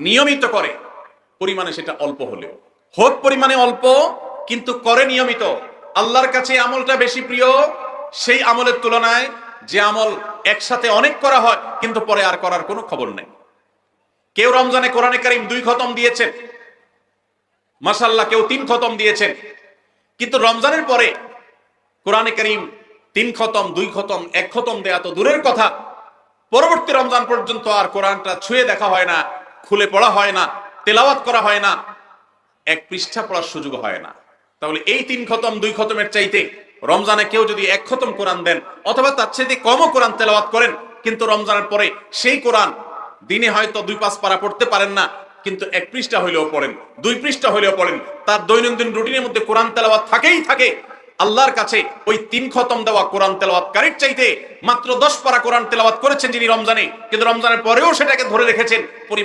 নিয়মিত করে, পরিমাণে সেটা অল্প হলেও হোক, পরিমাণে অল্প কিন্তু করে নিয়মিত, আল্লাহর কাছে আমলটা বেশি প্রিয় সেই আমলের তুলনায় যে আমল একসাথে অনেক করা হয় কিন্তু পরে আর করার কোনো খবর নেই। কেউ রমজানে কোরআনে কারীম 2 খতম দিয়েছেন, মাশাআল্লাহ, কেউ 3 খতম দিয়েছেন, কিন্তু রমজানের পরে কোরআনে কারীম 3 খতম, 2 খতম, 1 খতম দেয়া তো দূরের কথা, পরবর্তী রমজান পর্যন্ত আর কোরআনটা ছুঁয়ে দেখা হয় না, খুলে পড়া হয় না, তেলাওয়াত করা হয় না, 1 পৃষ্ঠা পড়ার সুযোগ হয় না। তাহলে এই 3 খতম 2 খতমের চাইতে রমজানে কেউ যদি 1 খতম কোরআন দেন অথবা তার চাইতে কমও কোরআন তেলাওয়াত করেন, কিন্তু রমজানের পরে সেই কোরআন দিনে হয়তো 2-5 পারা পড়তে পারেন না, কিন্তু 1 পৃষ্ঠা হইলেও পড়েন, 2 পৃষ্ঠা হইলেও পড়েন, তার দৈনন্দিন রুটিনের মধ্যে কোরআন তেলাওয়াত থাকেই থাকে। আল্লাহর কাছে ওই 3 খতম দেওয়া কোরআন তেলাওয়াতকারীর চাইতে মাত্র 10 পারা কোরআন তেলাওয়াত করেছেন যিনি রমজানে, কিন্তু রমজানের পরেও সেটাকে ধরে রেখেছেন, পরিমাণ